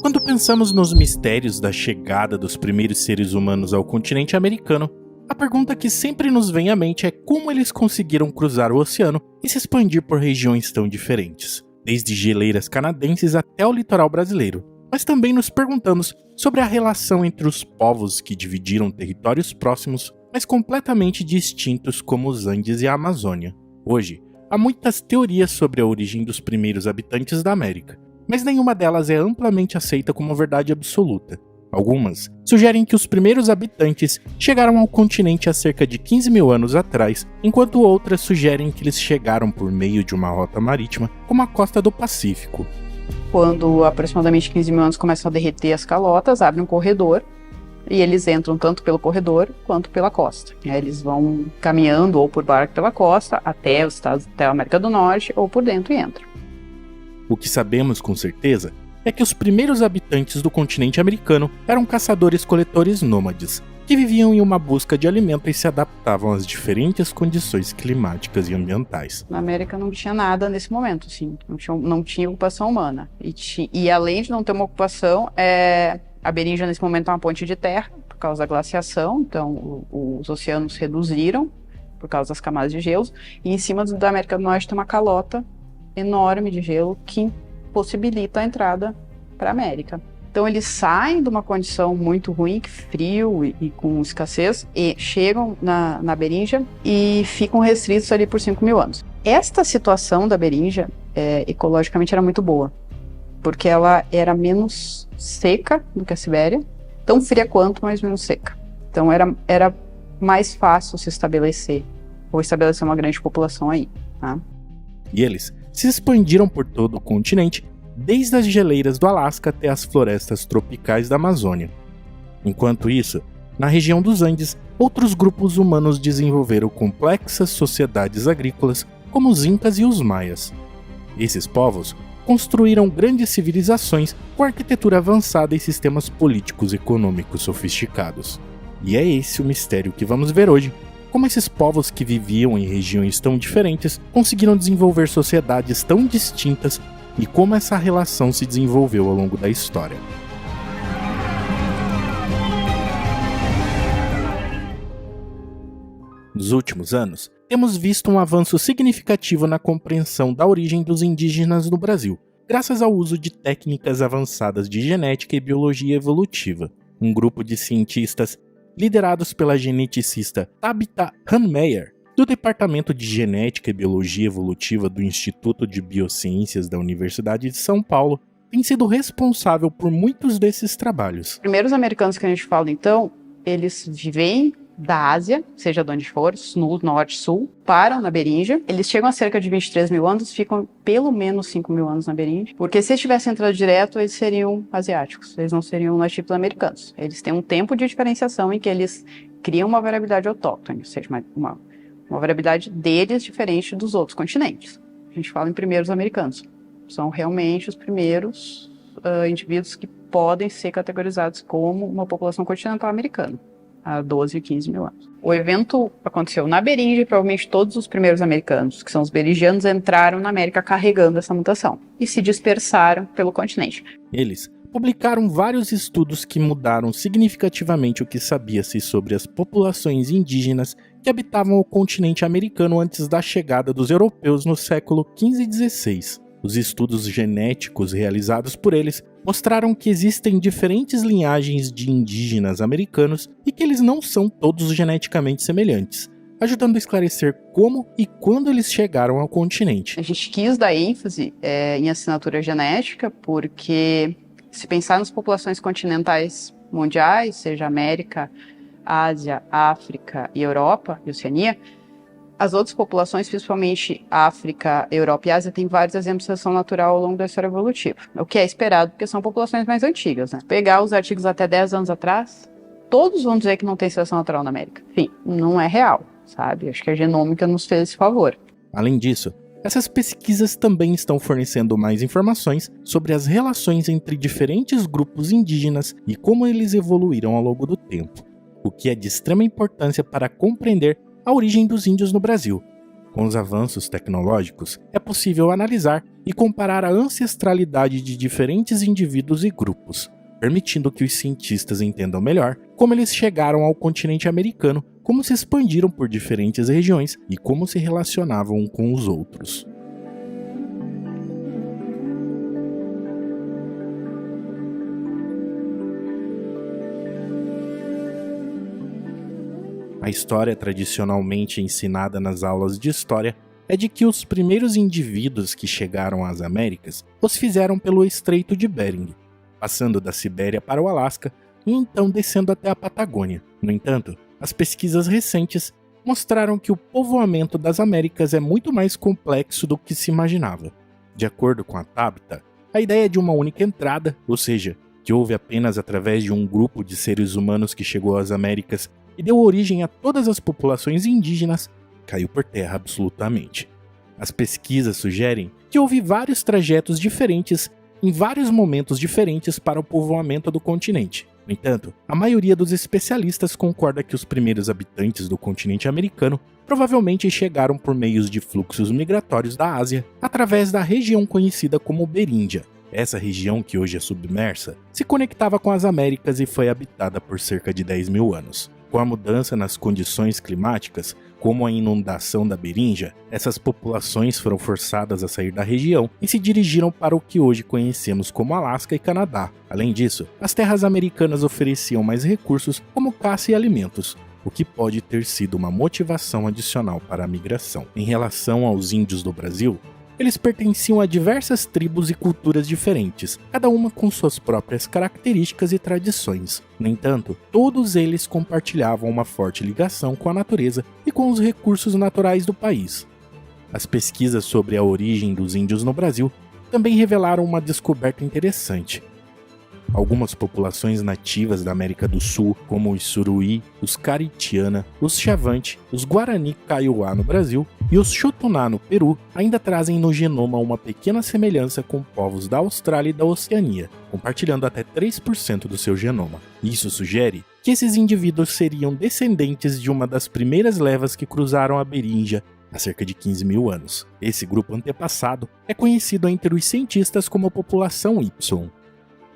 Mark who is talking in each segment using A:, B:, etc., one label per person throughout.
A: Quando pensamos nos mistérios da chegada dos primeiros seres humanos ao continente americano, a pergunta que sempre nos vem à mente é como eles conseguiram cruzar o oceano e se expandir por regiões tão diferentes, desde geleiras canadenses até o litoral brasileiro. Mas também nos perguntamos sobre a relação entre os povos que dividiram territórios próximos, mas completamente distintos como os Andes e a Amazônia. Hoje, há muitas teorias sobre a origem dos primeiros habitantes da América, mas nenhuma delas é amplamente aceita como verdade absoluta. Algumas sugerem que os primeiros habitantes chegaram ao continente há cerca de 15 mil anos atrás, enquanto outras sugerem que eles chegaram por meio de uma rota marítima, como a costa do Pacífico.
B: Quando aproximadamente 15 mil anos começam a derreter as calotas, abre um corredor e eles entram tanto pelo corredor quanto pela costa. E aí eles vão caminhando ou por barco pela costa até os Estados, até a América do Norte, ou por dentro e entram.
A: O que sabemos com certeza é que os primeiros habitantes do continente americano eram caçadores-coletores nômades, que viviam em uma busca de alimento e se adaptavam às diferentes condições climáticas e ambientais.
B: Na América não tinha nada nesse momento, assim, não tinha ocupação humana. E além de não ter uma ocupação, a Beringia nesse momento é uma ponte de terra, por causa da glaciação, então os oceanos reduziram por causa das camadas de gelos, e em cima da América do Norte tem uma calota enorme de gelo que possibilita a entrada para a América. Então eles saem de uma condição muito ruim, frio e com escassez, e chegam na Beringia e ficam restritos ali por 5 mil anos. Esta situação da Beringia, ecologicamente, era muito boa, porque ela era menos seca do que a Sibéria, tão fria quanto, mas menos seca. Então era mais fácil se estabelecer, ou estabelecer uma grande população aí, tá?
A: E eles se expandiram por todo o continente, desde as geleiras do Alasca até as florestas tropicais da Amazônia. Enquanto isso, na região dos Andes, outros grupos humanos desenvolveram complexas sociedades agrícolas, como os Incas e os Maias. Esses povos construíram grandes civilizações com arquitetura avançada e sistemas políticos e econômicos sofisticados. E é esse o mistério que vamos ver hoje. Como esses povos que viviam em regiões tão diferentes conseguiram desenvolver sociedades tão distintas e como essa relação se desenvolveu ao longo da história. Nos últimos anos, temos visto um avanço significativo na compreensão da origem dos indígenas no Brasil, graças ao uso de técnicas avançadas de genética e biologia evolutiva. Um grupo de cientistas liderados pela geneticista Tabitha Hahnemeyer, do Departamento de Genética e Biologia Evolutiva do Instituto de Biociências da Universidade de São Paulo, tem sido responsável por muitos desses trabalhos.
B: Os primeiros americanos que a gente fala, então, eles vivem da Ásia, seja de onde for, no norte, sul, param na Beringia. Eles chegam a cerca de 23 mil anos, ficam pelo menos 5 mil anos na Beringia, porque se eles tivessem entrado direto, eles seriam asiáticos, eles não seriam nativos americanos. Eles têm um tempo de diferenciação em que eles criam uma variabilidade autóctone, ou seja, uma variabilidade deles diferente dos outros continentes. A gente fala em primeiros americanos. São realmente os primeiros indivíduos que podem ser categorizados como uma população continental americana, há 12 e 15 mil anos. O evento aconteceu na Beringia e provavelmente todos os primeiros americanos, que são os beringianos, entraram na América carregando essa mutação e se dispersaram pelo continente.
A: Eles publicaram vários estudos que mudaram significativamente o que sabia-se sobre as populações indígenas que habitavam o continente americano antes da chegada dos europeus no século XV e XVI. Os estudos genéticos realizados por eles mostraram que existem diferentes linhagens de indígenas americanos e que eles não são todos geneticamente semelhantes, ajudando a esclarecer como e quando eles chegaram ao continente.
B: A gente quis dar ênfase em assinatura genética porque, se pensar nas populações continentais mundiais, seja América, Ásia, África e Europa e Oceania, as outras populações, principalmente África, Europa e Ásia, têm vários exemplos de seleção natural ao longo da história evolutiva. O que é esperado, porque são populações mais antigas, né? Pegar os artigos até 10 anos atrás, todos vão dizer que não tem seleção natural na América. Enfim, não é real, sabe? Acho que a genômica nos fez esse favor.
A: Além disso, essas pesquisas também estão fornecendo mais informações sobre as relações entre diferentes grupos indígenas e como eles evoluíram ao longo do tempo, o que é de extrema importância para compreender a origem dos índios no Brasil. Com os avanços tecnológicos, é possível analisar e comparar a ancestralidade de diferentes indivíduos e grupos, permitindo que os cientistas entendam melhor como eles chegaram ao continente americano, como se expandiram por diferentes regiões e como se relacionavam um com os outros. A história tradicionalmente ensinada nas aulas de história é de que os primeiros indivíduos que chegaram às Américas os fizeram pelo Estreito de Bering, passando da Sibéria para o Alasca e então descendo até a Patagônia. No entanto, as pesquisas recentes mostraram que o povoamento das Américas é muito mais complexo do que se imaginava. De acordo com a Tabitha, a ideia de uma única entrada, ou seja, que houve apenas através de um grupo de seres humanos que chegou às Américas e deu origem a todas as populações indígenas, caiu por terra absolutamente. As pesquisas sugerem que houve vários trajetos diferentes em vários momentos diferentes para o povoamento do continente. No entanto, a maioria dos especialistas concorda que os primeiros habitantes do continente americano provavelmente chegaram por meios de fluxos migratórios da Ásia através da região conhecida como Beríndia. Essa região, que hoje é submersa, se conectava com as Américas e foi habitada por cerca de 10 mil anos. Com a mudança nas condições climáticas, como a inundação da Beríndia, essas populações foram forçadas a sair da região e se dirigiram para o que hoje conhecemos como Alasca e Canadá. Além disso, as terras americanas ofereciam mais recursos como caça e alimentos, o que pode ter sido uma motivação adicional para a migração. Em relação aos índios do Brasil, eles pertenciam a diversas tribos e culturas diferentes, cada uma com suas próprias características e tradições. No entanto, todos eles compartilhavam uma forte ligação com a natureza e com os recursos naturais do país. As pesquisas sobre a origem dos índios no Brasil também revelaram uma descoberta interessante. Algumas populações nativas da América do Sul, como os Suruí, os Caritiana, os Chavante, os Guarani Kaiowá no Brasil e os Xotoná no Peru, ainda trazem no genoma uma pequena semelhança com povos da Austrália e da Oceania, compartilhando até 3% do seu genoma. Isso sugere que esses indivíduos seriam descendentes de uma das primeiras levas que cruzaram a Beríndia há cerca de 15 mil anos. Esse grupo antepassado é conhecido entre os cientistas como população Y.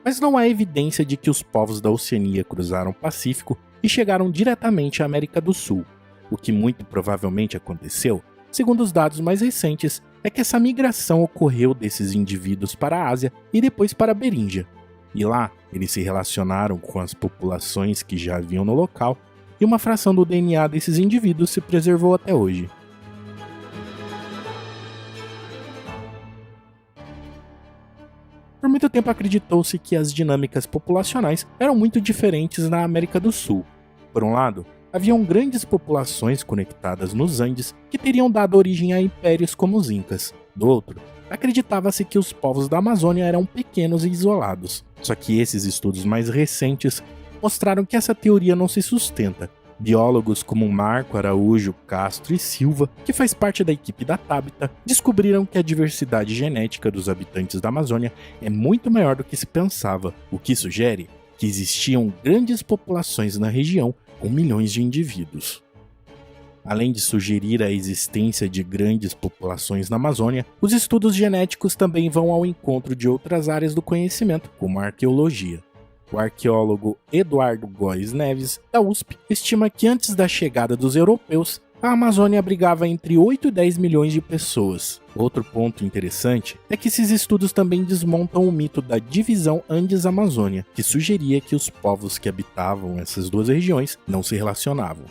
A: Mas não há evidência de que os povos da Oceania cruzaram o Pacífico e chegaram diretamente à América do Sul. O que muito provavelmente aconteceu, segundo os dados mais recentes, é que essa migração ocorreu desses indivíduos para a Ásia e depois para a Beríndia. E lá, eles se relacionaram com as populações que já haviam no local, e uma fração do DNA desses indivíduos se preservou até hoje. Por muito tempo acreditou-se que as dinâmicas populacionais eram muito diferentes na América do Sul. Por um lado, haviam grandes populações conectadas nos Andes que teriam dado origem a impérios como os Incas. Do outro, acreditava-se que os povos da Amazônia eram pequenos e isolados. Só que esses estudos mais recentes mostraram que essa teoria não se sustenta. Biólogos como Marco Araújo Castro e Silva, que faz parte da equipe da Tabitha, descobriram que a diversidade genética dos habitantes da Amazônia é muito maior do que se pensava, o que sugere que existiam grandes populações na região com milhões de indivíduos. Além de sugerir a existência de grandes populações na Amazônia, os estudos genéticos também vão ao encontro de outras áreas do conhecimento, como a arqueologia. O arqueólogo Eduardo Góes Neves, da USP, estima que antes da chegada dos europeus, a Amazônia abrigava entre 8 e 10 milhões de pessoas. Outro ponto interessante é que esses estudos também desmontam o mito da divisão Andes-Amazônia, que sugeria que os povos que habitavam essas duas regiões não se relacionavam.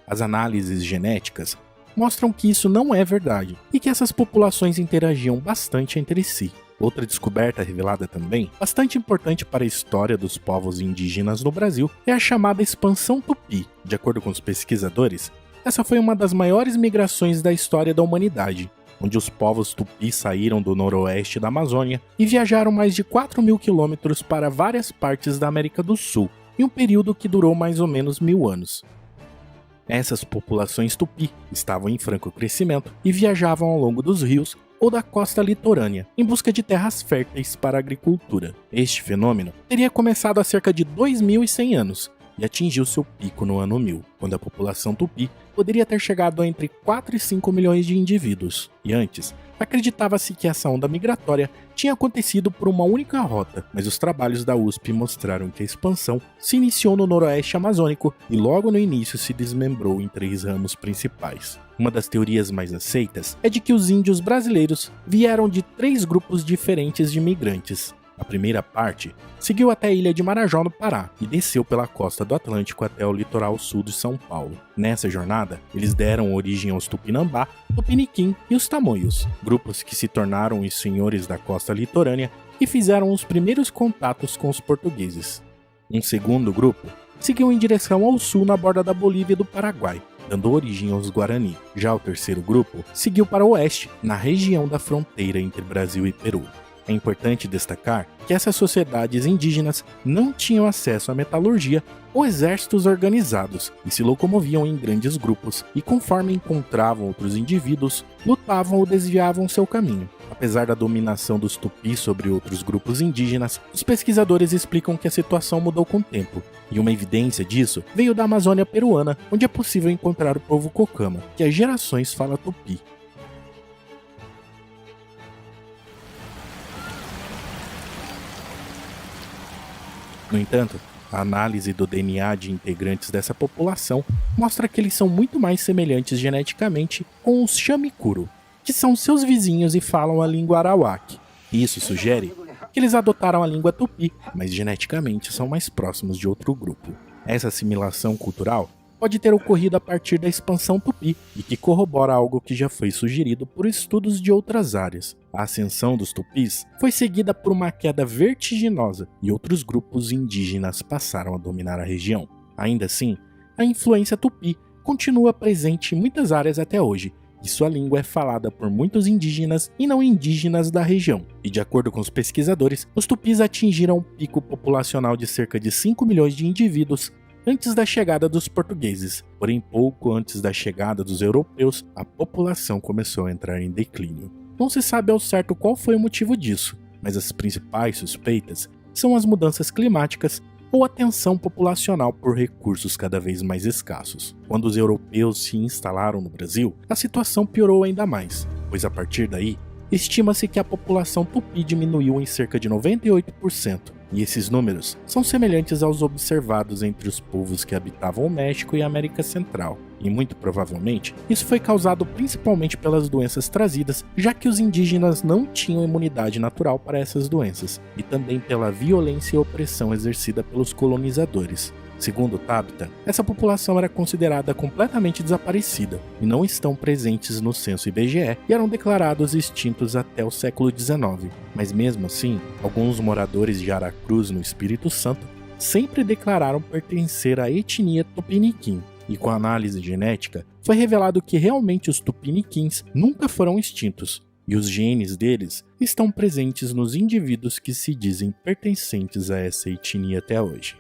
A: As análises genéticas mostram que isso não é verdade e que essas populações interagiam bastante entre si. Outra descoberta revelada também, bastante importante para a história dos povos indígenas no Brasil, é a chamada expansão tupi. De acordo com os pesquisadores, essa foi uma das maiores migrações da história da humanidade, onde os povos tupi saíram do noroeste da Amazônia e viajaram mais de 4 mil quilômetros para várias partes da América do Sul, em um período que durou mais ou menos 1000 anos. Essas populações tupi estavam em franco crescimento e viajavam ao longo dos rios ou da costa litorânea, em busca de terras férteis para a agricultura. Este fenômeno teria começado há cerca de 2100 anos e atingiu seu pico no ano 1000, quando a população tupi poderia ter chegado a entre 4 e 5 milhões de indivíduos. E antes, Acreditava-se que essa onda migratória tinha acontecido por uma única rota, mas os trabalhos da USP mostraram que a expansão se iniciou no noroeste amazônico e logo no início se desmembrou em 3 ramos principais. Uma das teorias mais aceitas é de que os índios brasileiros vieram de 3 grupos diferentes de imigrantes. A primeira parte seguiu até a ilha de Marajó, no Pará, e desceu pela costa do Atlântico até o litoral sul de São Paulo. Nessa jornada, eles deram origem aos Tupinambá, Tupiniquim e os Tamoios, grupos que se tornaram os senhores da costa litorânea e fizeram os primeiros contatos com os portugueses. Um segundo grupo seguiu em direção ao sul na borda da Bolívia e do Paraguai, dando origem aos Guarani. Já o terceiro grupo seguiu para o oeste, na região da fronteira entre Brasil e Peru. É importante destacar que essas sociedades indígenas não tinham acesso à metalurgia ou exércitos organizados e se locomoviam em grandes grupos e, conforme encontravam outros indivíduos, lutavam ou desviavam seu caminho. Apesar da dominação dos tupis sobre outros grupos indígenas, os pesquisadores explicam que a situação mudou com o tempo, e uma evidência disso veio da Amazônia peruana, onde é possível encontrar o povo Cocama, que há gerações fala tupi. No entanto, a análise do DNA de integrantes dessa população mostra que eles são muito mais semelhantes geneticamente com os Xamicuro, que são seus vizinhos e falam a língua arawak. Isso sugere que eles adotaram a língua tupi, mas geneticamente são mais próximos de outro grupo. Essa assimilação cultural pode ter ocorrido a partir da expansão tupi e que corrobora algo que já foi sugerido por estudos de outras áreas. A ascensão dos tupis foi seguida por uma queda vertiginosa e outros grupos indígenas passaram a dominar a região. Ainda assim, a influência tupi continua presente em muitas áreas até hoje, e sua língua é falada por muitos indígenas e não indígenas da região. E de acordo com os pesquisadores, os tupis atingiram um pico populacional de cerca de 5 milhões de indivíduos antes da chegada dos portugueses, porém pouco antes da chegada dos europeus, a população começou a entrar em declínio. Não se sabe ao certo qual foi o motivo disso, mas as principais suspeitas são as mudanças climáticas ou a tensão populacional por recursos cada vez mais escassos. Quando os europeus se instalaram no Brasil, a situação piorou ainda mais, pois a partir daí, estima-se que a população tupi diminuiu em cerca de 98%. E esses números são semelhantes aos observados entre os povos que habitavam o México e a América Central. E muito provavelmente, isso foi causado principalmente pelas doenças trazidas, já que os indígenas não tinham imunidade natural para essas doenças, e também pela violência e opressão exercida pelos colonizadores. Segundo Tabita, essa população era considerada completamente desaparecida e não estão presentes no censo IBGE e eram declarados extintos até o século XIX. Mas mesmo assim, alguns moradores de Aracruz, no Espírito Santo, sempre declararam pertencer à etnia Tupiniquim. E com a análise genética, foi revelado que realmente os Tupiniquins nunca foram extintos, e os genes deles estão presentes nos indivíduos que se dizem pertencentes a essa etnia até hoje.